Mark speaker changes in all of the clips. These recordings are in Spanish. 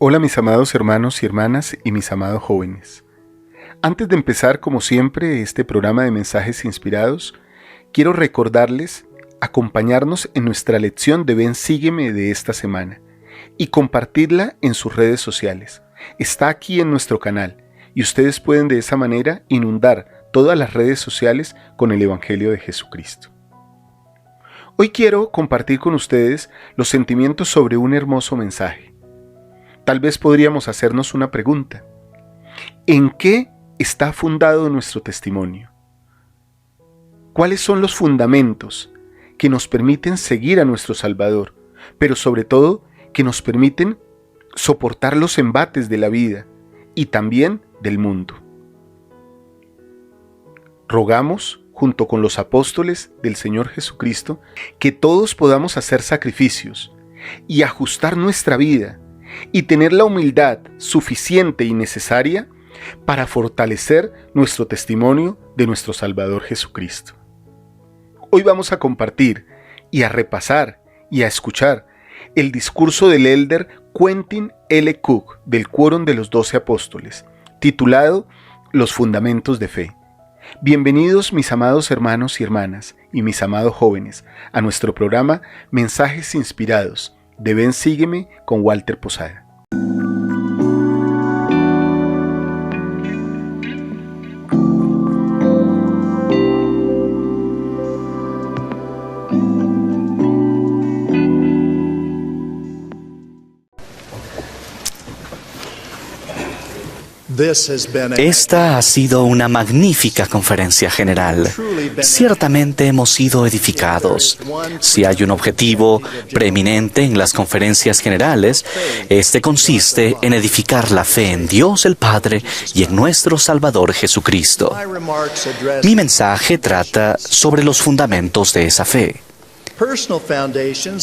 Speaker 1: Hola mis amados hermanos y hermanas y mis amados jóvenes. Antes de empezar, como siempre, este programa de mensajes inspirados, quiero recordarles acompañarnos en nuestra lección de Ven Sígueme de esta semana y compartirla en sus redes sociales. Está aquí en nuestro canal y ustedes pueden de esa manera inundar todas las redes sociales con el Evangelio de Jesucristo. Hoy quiero compartir con ustedes los sentimientos sobre un hermoso mensaje. Tal vez podríamos hacernos una pregunta. ¿En qué está fundado nuestro testimonio? ¿Cuáles son los fundamentos que nos permiten seguir a nuestro Salvador, pero sobre todo que nos permiten soportar los embates de la vida y también del mundo? Rogamos, junto con los apóstoles del Señor Jesucristo, que todos podamos hacer sacrificios y ajustar nuestra vida y tener la humildad suficiente y necesaria para fortalecer nuestro testimonio de nuestro Salvador Jesucristo. Hoy vamos a compartir y a repasar y a escuchar el discurso del elder Quentin L. Cook del Quórum de los 12 Apóstoles, titulado Los Fundamentos de Fe. Bienvenidos mis amados hermanos y hermanas y mis amados jóvenes a nuestro programa Mensajes Inspirados de Ven Sígueme con Walter Posada.
Speaker 2: Esta ha sido una magnífica conferencia general. Ciertamente hemos sido edificados. Si hay un objetivo preeminente en las conferencias generales, este consiste en edificar la fe en Dios el Padre y en nuestro Salvador Jesucristo. Mi mensaje trata sobre los fundamentos de esa fe.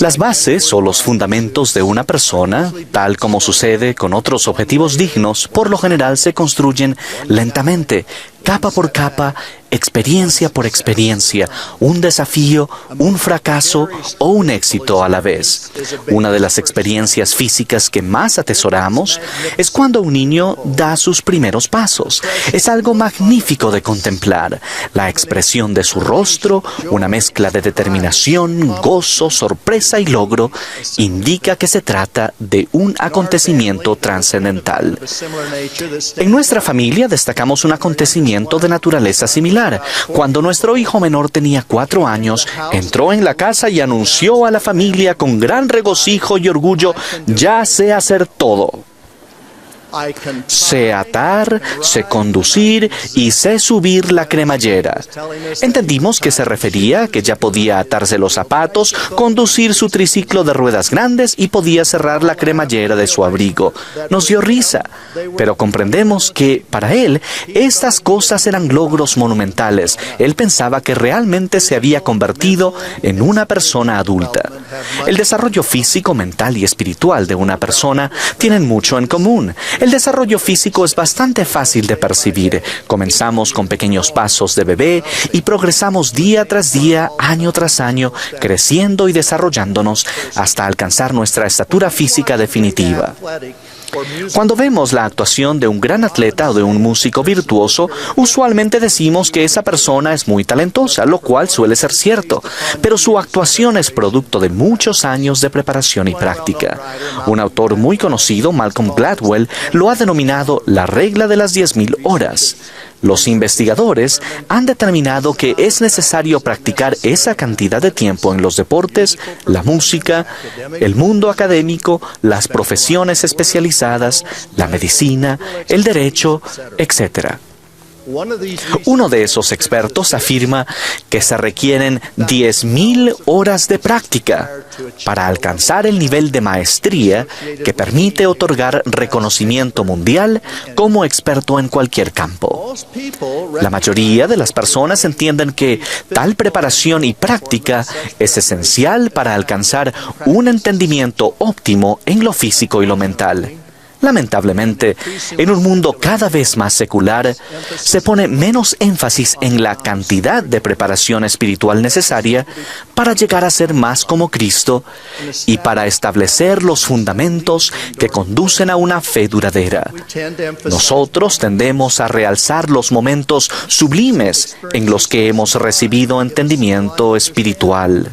Speaker 2: Las bases o los fundamentos de una persona, tal como sucede con otros objetivos dignos, por lo general se construyen lentamente, capa por capa, experiencia por experiencia, un desafío, un fracaso o un éxito a la vez. Una de las experiencias físicas que más atesoramos es cuando un niño da sus primeros pasos. Es algo magnífico de contemplar. La expresión de su rostro, una mezcla de determinación, gozo, sorpresa y logro, indica que se trata de un acontecimiento trascendental. En nuestra familia destacamos un acontecimiento de naturaleza similar. Cuando nuestro hijo menor tenía 4 años, entró en la casa y anunció a la familia con gran regocijo y orgullo: ya sé hacer todo. Sé atar, sé conducir y sé subir la cremallera. Entendimos que se refería a que ya podía atarse los zapatos, conducir su triciclo de ruedas grandes y podía cerrar la cremallera de su abrigo. Nos dio risa, pero comprendemos que para él estas cosas eran logros monumentales. Él pensaba que realmente se había convertido en una persona adulta. El desarrollo físico, mental y espiritual de una persona tienen mucho en común. El desarrollo físico es bastante fácil de percibir. Comenzamos con pequeños pasos de bebé y progresamos día tras día, año tras año, creciendo y desarrollándonos hasta alcanzar nuestra estatura física definitiva. Cuando vemos la actuación de un gran atleta o de un músico virtuoso, usualmente decimos que esa persona es muy talentosa, lo cual suele ser cierto, pero su actuación es producto de muchos años de preparación y práctica. Un autor muy conocido, Malcolm Gladwell, lo ha denominado la regla de las 10.000 horas. Los investigadores han determinado que es necesario practicar esa cantidad de tiempo en los deportes, la música, el mundo académico, las profesiones especializadas, la medicina, el derecho, etc. Uno de esos expertos afirma que se requieren 10.000 horas de práctica para alcanzar el nivel de maestría que permite otorgar reconocimiento mundial como experto en cualquier campo. La mayoría de las personas entienden que tal preparación y práctica es esencial para alcanzar un entendimiento óptimo en lo físico y lo mental. Lamentablemente, en un mundo cada vez más secular, se pone menos énfasis en la cantidad de preparación espiritual necesaria para llegar a ser más como Cristo y para establecer los fundamentos que conducen a una fe duradera. Nosotros tendemos a realzar los momentos sublimes en los que hemos recibido entendimiento espiritual.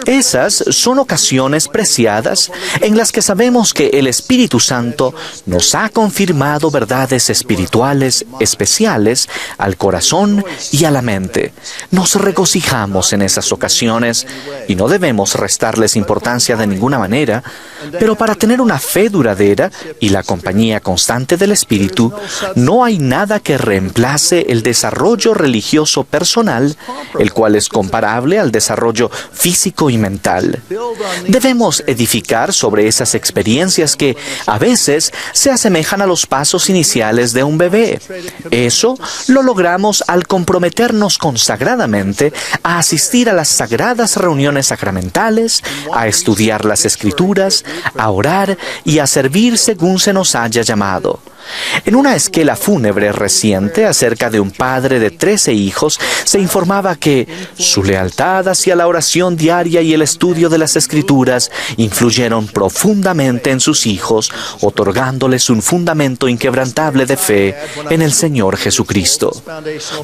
Speaker 2: Esas son ocasiones preciadas en las que sabemos que el Espíritu Santo nos ha confirmado verdades espirituales especiales al corazón y a la mente. Nos regocijamos en esas ocasiones y no debemos restarles importancia de ninguna manera, pero para tener una fe duradera y la compañía constante del Espíritu, no hay nada que reemplace el desarrollo religioso personal, el cual es comparable al desarrollo físico y mental. Debemos edificar sobre esas experiencias que a veces se asemejan a los pasos iniciales de un bebé. Eso lo logramos al comprometernos consagradamente a asistir a las sagradas reuniones sacramentales, a estudiar las Escrituras, a orar y a servir según se nos haya llamado. En una esquela fúnebre reciente acerca de un padre de 13 hijos, se informaba que su lealtad hacia la oración diaria y el estudio de las Escrituras influyeron profundamente en sus hijos, otorgándoles un fundamento inquebrantable de fe en el Señor Jesucristo.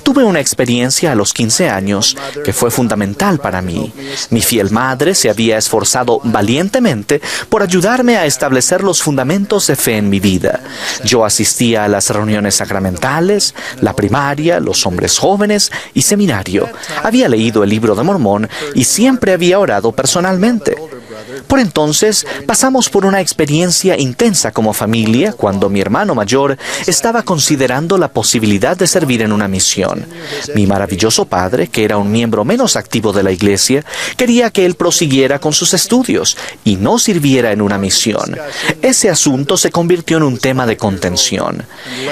Speaker 2: Tuve una experiencia a los 15 años que fue fundamental para mí. Mi fiel madre se había esforzado valientemente por ayudarme a establecer los fundamentos de fe en mi vida. Yo asistía a las reuniones sacramentales, la primaria, los hombres jóvenes y seminario. Había leído el Libro de Mormón y siempre había orado personalmente. Por entonces, pasamos por una experiencia intensa como familia cuando mi hermano mayor estaba considerando la posibilidad de servir en una misión. Mi maravilloso padre, que era un miembro menos activo de la iglesia, quería que él prosiguiera con sus estudios y no sirviera en una misión. Ese asunto se convirtió en un tema de contención.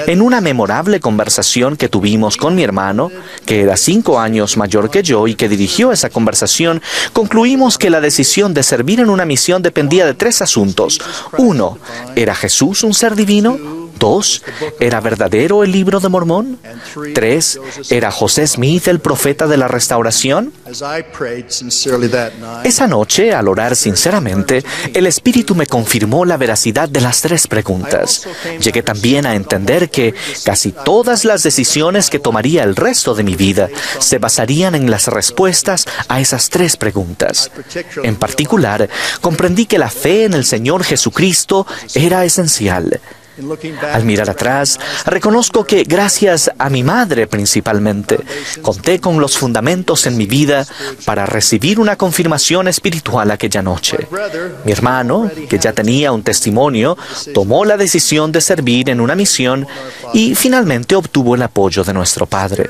Speaker 2: En una memorable conversación que tuvimos con mi hermano, que era 5 años mayor que yo y que dirigió esa conversación, concluimos que la decisión de servir en una misión dependía de 3 asuntos. 1. ¿Era Jesús un ser divino? 2. ¿Era verdadero el Libro de Mormón? 3. ¿Era José Smith el profeta de la restauración? Esa noche, al orar sinceramente, el Espíritu me confirmó la veracidad de las 3 preguntas. Llegué también a entender que casi todas las decisiones que tomaría el resto de mi vida se basarían en las respuestas a esas 3 preguntas. En particular, comprendí que la fe en el Señor Jesucristo era esencial. Al mirar atrás, reconozco que gracias a mi madre principalmente, conté con los fundamentos en mi vida para recibir una confirmación espiritual aquella noche. Mi hermano, que ya tenía un testimonio, tomó la decisión de servir en una misión y finalmente obtuvo el apoyo de nuestro padre.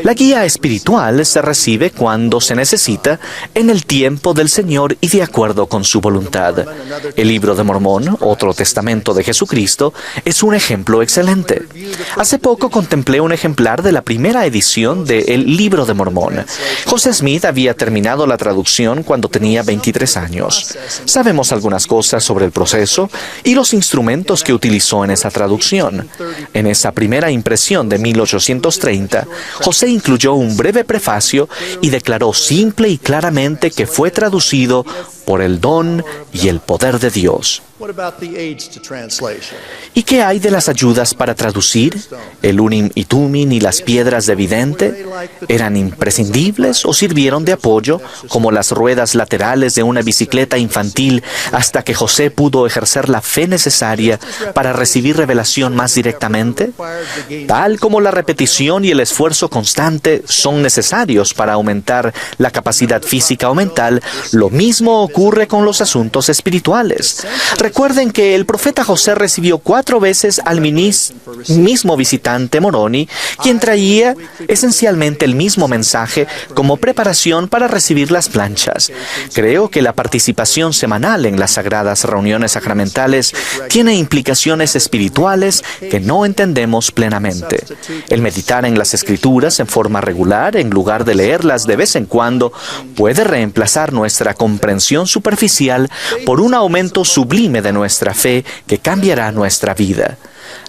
Speaker 2: La guía espiritual se recibe cuando se necesita, en el tiempo del Señor y de acuerdo con su voluntad. El Libro de Mormón, otro testamento de Jesucristo, es un ejemplo excelente. Hace poco contemplé un ejemplar de la primera edición de El Libro de Mormón. José Smith había terminado la traducción cuando tenía 23 años. Sabemos algunas cosas sobre el proceso y los instrumentos que utilizó en esa traducción. En esa primera impresión de 1830, José incluyó un breve prefacio y declaró simple y claramente que fue traducido por el don y el poder de Dios. ¿Y qué hay de las ayudas para traducir? ¿El Urim y Tumim y las piedras de vidente? ¿Eran imprescindibles o sirvieron de apoyo, como las ruedas laterales de una bicicleta infantil, hasta que José pudo ejercer la fe necesaria para recibir revelación más directamente? Tal como la repetición y el esfuerzo constante son necesarios para aumentar la capacidad física o mental, lo mismo ocurre con los asuntos espirituales. Recuerden que el profeta José recibió 4 veces al mismo visitante Moroni, quien traía esencialmente el mismo mensaje como preparación para recibir las planchas. Creo que la participación semanal en las sagradas reuniones sacramentales tiene implicaciones espirituales que no entendemos plenamente. El meditar en las Escrituras en forma regular, en lugar de leerlas de vez en cuando, puede reemplazar nuestra comprensión aprobación superficial por un aumento sublime de nuestra fe que cambiará nuestra vida.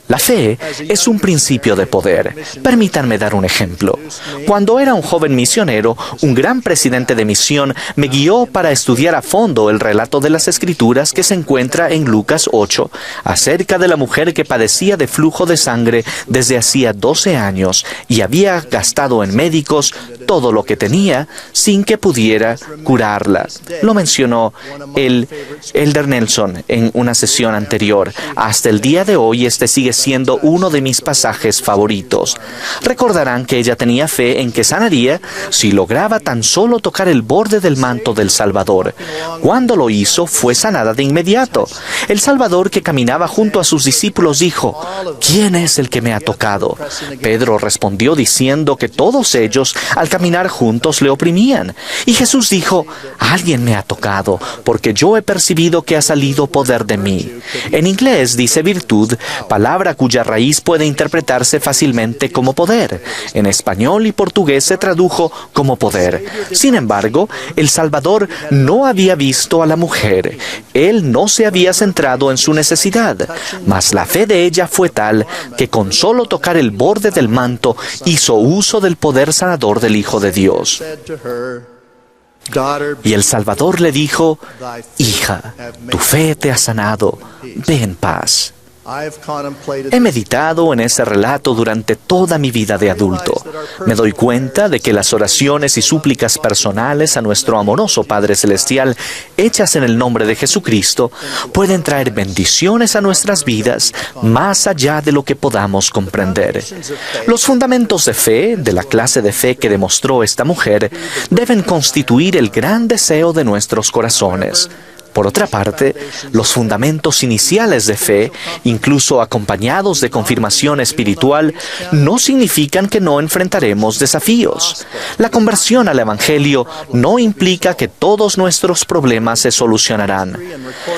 Speaker 2: La fe es un principio de poder. Permítanme dar un ejemplo. Cuando era un joven misionero, un gran presidente de misión me guió para estudiar a fondo el relato de las Escrituras que se encuentra en Lucas 8, acerca de la mujer que padecía de flujo de sangre desde hacía 12 años y había gastado en médicos todo lo que tenía sin que pudiera curarla. Lo mencionó el Elder Nelson en una sesión anterior. Hasta el día de hoy este sigue siendo uno de mis pasajes favoritos. Recordarán que ella tenía fe en que sanaría si lograba tan solo tocar el borde del manto del Salvador. Cuando lo hizo, fue sanada de inmediato. El Salvador, que caminaba junto a sus discípulos, dijo: ¿Quién es el que me ha tocado? Pedro respondió diciendo que todos ellos, al caminar juntos, le oprimían. Y Jesús dijo: Alguien me ha tocado, porque yo he percibido que ha salido poder de mí. En inglés dice virtud, palabra cuya raíz puede interpretarse fácilmente como poder. En español y portugués se tradujo como poder. Sin embargo, el Salvador no había visto a la mujer. Él no se había centrado en su necesidad, mas la fe de ella fue tal que con solo tocar el borde del manto hizo uso del poder sanador del Hijo de Dios. Y el Salvador le dijo: Hija, tu fe te ha sanado, ve en paz. He meditado en ese relato durante toda mi vida de adulto. Me doy cuenta de que las oraciones y súplicas personales a nuestro amoroso Padre Celestial, hechas en el nombre de Jesucristo, pueden traer bendiciones a nuestras vidas más allá de lo que podamos comprender. Los fundamentos de fe, de la clase de fe que demostró esta mujer, deben constituir el gran deseo de nuestros corazones. Por otra parte, los fundamentos iniciales de fe, incluso acompañados de confirmación espiritual, no significan que no enfrentaremos desafíos. La conversión al Evangelio no implica que todos nuestros problemas se solucionarán.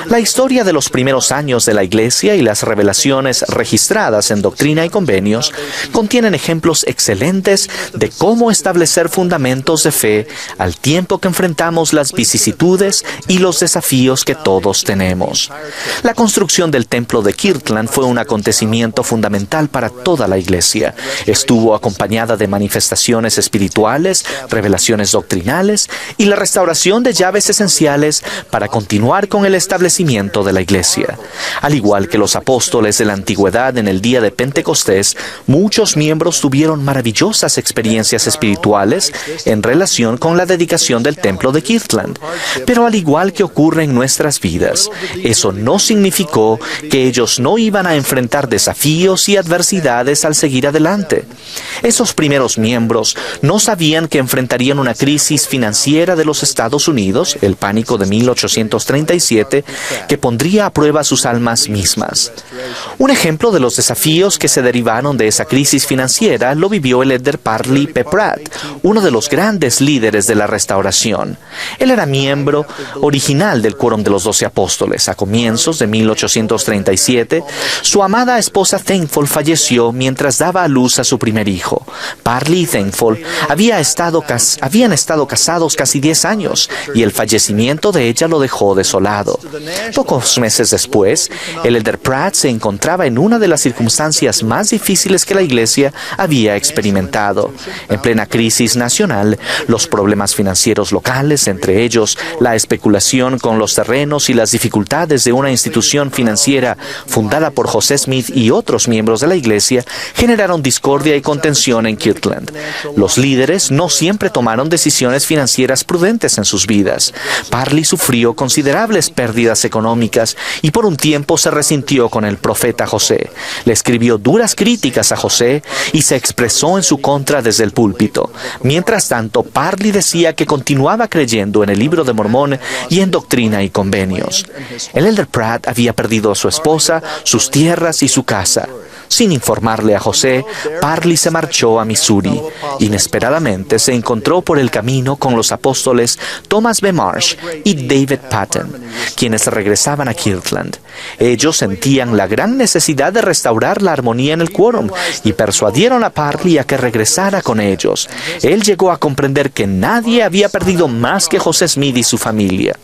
Speaker 2: La historia de los primeros años de la Iglesia y las revelaciones registradas en Doctrina y Convenios contienen ejemplos excelentes de cómo establecer fundamentos de fe al tiempo que enfrentamos las vicisitudes y los desafíos que todos tenemos. La construcción del templo de Kirtland fue un acontecimiento fundamental para toda la Iglesia. Estuvo acompañada de manifestaciones espirituales, revelaciones doctrinales y la restauración de llaves esenciales para continuar con el establecimiento de la Iglesia. Al igual que los apóstoles de la antigüedad en el día de Pentecostés, muchos miembros tuvieron maravillosas experiencias espirituales en relación con la dedicación del templo de Kirtland. Pero al igual que ocurre en nuestras vidas, eso no significó que ellos no iban a enfrentar desafíos y adversidades al seguir adelante. Esos primeros miembros no sabían que enfrentarían una crisis financiera de los Estados Unidos, el pánico de 1837, que pondría a prueba sus almas mismas. Un ejemplo de los desafíos que se derivaron de esa crisis financiera lo vivió el Elder Parley P. Pratt, uno de los grandes líderes de la restauración. Él era miembro original del Quórum de los 12 Apóstoles. A comienzos de 1837, su amada esposa Thankful falleció mientras daba a luz a su primer hijo. Parley y Thankful habían estado casados casi 10 años y el fallecimiento de ella lo dejó desolado. Pocos meses después, el Elder Pratt se encontraba en una de las circunstancias más difíciles que la Iglesia había experimentado. En plena crisis nacional, los problemas financieros locales, entre ellos la especulación con los terrenos y las dificultades de una institución financiera fundada por José Smith y otros miembros de la Iglesia, generaron discordia y contención en Kirtland. Los líderes no siempre tomaron decisiones financieras prudentes en sus vidas. Parley sufrió considerables pérdidas económicas y por un tiempo se resintió con el profeta José. Le escribió duras críticas a José y se expresó en su contra desde el púlpito. Mientras tanto, Parley decía que continuaba creyendo en el Libro de Mormón y en Doctrina y Convenios. El Elder Pratt había perdido a su esposa, sus tierras y su casa. Sin informarle a José, Parley se marchó a Missouri. Inesperadamente se encontró por el camino con los apóstoles Thomas B. Marsh y David Patton, quienes regresaban a Kirtland. Ellos sentían la gran necesidad de restaurar la armonía en el quórum y persuadieron a Parley a que regresara con ellos. Él llegó a comprender que nadie había perdido más que José Smith y su familia.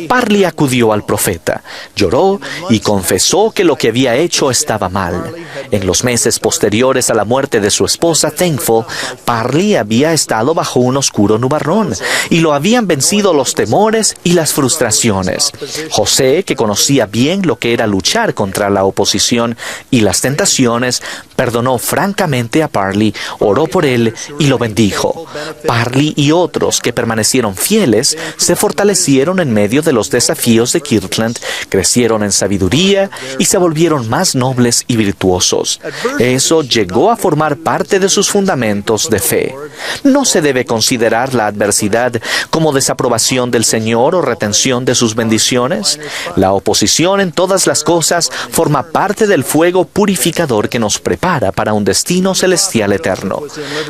Speaker 2: Parley acudió al profeta, lloró y confesó que lo que había hecho estaba mal. En los meses posteriores a la muerte de su esposa Thankful, Parley había estado bajo un oscuro nubarrón y lo habían vencido los temores y las frustraciones. José, que conocía bien lo que era luchar contra la oposición y las tentaciones, perdonó francamente a Parley, oró por él y lo bendijo. Parley y otros que permanecieron fieles se fortalecieron en medio de los desafíos de Kirtland, crecieron en sabiduría y se volvieron más nobles y virtuosos. Eso llegó a formar parte de sus fundamentos de fe. No se debe considerar la adversidad como desaprobación del Señor o retención de sus bendiciones. La oposición en todas las cosas forma parte del fuego purificador que nos prepara para un destino celestial eterno.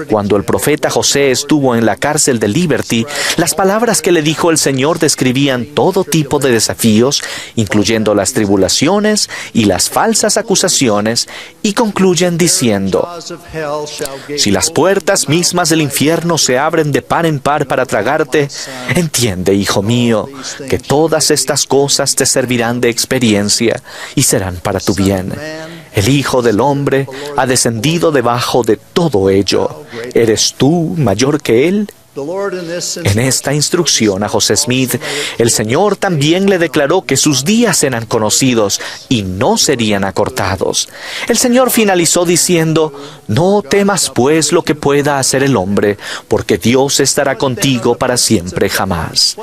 Speaker 2: Cuando el profeta José estuvo en la cárcel de Liberty, las palabras que le dijo el Señor describían todo tipo de desafíos, incluyendo las tribulaciones y las falsas acusaciones, y concluyen diciendo: si las puertas mismas del infierno se abren de par en par para tragarte, entiende, hijo mío, que todas estas cosas te servirán de experiencia y serán para tu bien. El Hijo del Hombre ha descendido debajo de todo ello. ¿Eres tú mayor que Él? En esta instrucción a José Smith, el Señor también le declaró que sus días eran conocidos y no serían acortados. El Señor finalizó diciendo: no temas pues lo que pueda hacer el hombre, porque Dios estará contigo para siempre jamás.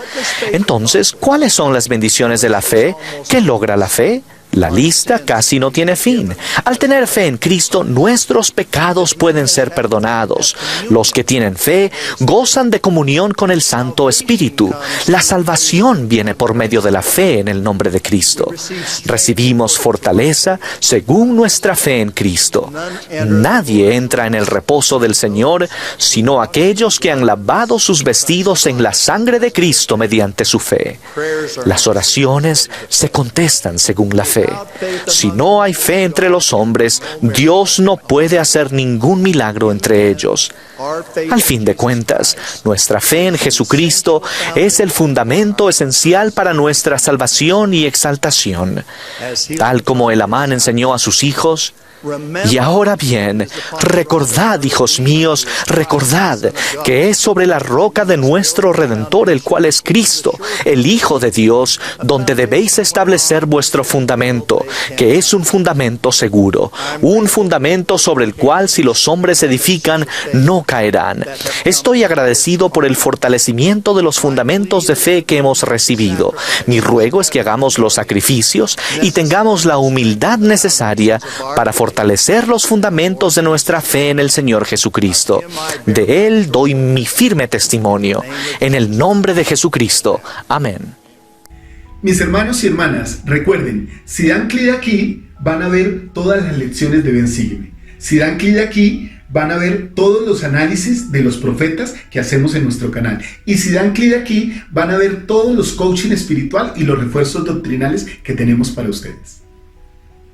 Speaker 2: Entonces, ¿cuáles son las bendiciones de la fe? ¿Qué logra la fe? La lista casi no tiene fin. Al tener fe en Cristo, nuestros pecados pueden ser perdonados. Los que tienen fe gozan de comunión con el Santo Espíritu. La salvación viene por medio de la fe en el nombre de Cristo. Recibimos fortaleza según nuestra fe en Cristo. Nadie entra en el reposo del Señor sino aquellos que han lavado sus vestidos en la sangre de Cristo mediante su fe. Las oraciones se contestan según la fe. Si no hay fe entre los hombres, Dios no puede hacer ningún milagro entre ellos. Al fin de cuentas, nuestra fe en Jesucristo es el fundamento esencial para nuestra salvación y exaltación. Tal como el Amán enseñó a sus hijos: y ahora bien, recordad, hijos míos, recordad que es sobre la roca de nuestro Redentor, el cual es Cristo, el Hijo de Dios, donde debéis establecer vuestro fundamento, que es un fundamento seguro, un fundamento sobre el cual si los hombres edifican, no caerán. Estoy agradecido por el fortalecimiento de los fundamentos de fe que hemos recibido. Mi ruego es que hagamos los sacrificios y tengamos la humildad necesaria para fortalecer los fundamentos de nuestra fe en el Señor Jesucristo. De Él doy mi firme testimonio. En el nombre de Jesucristo. Amén.
Speaker 1: Mis hermanos y hermanas, recuerden, si dan clic aquí, van a ver todas las lecciones de Ven Sígueme. Si dan clic aquí, van a ver todos los análisis de los profetas que hacemos en nuestro canal. Y si dan clic aquí, van a ver todos los coaching espiritual y los refuerzos doctrinales que tenemos para ustedes.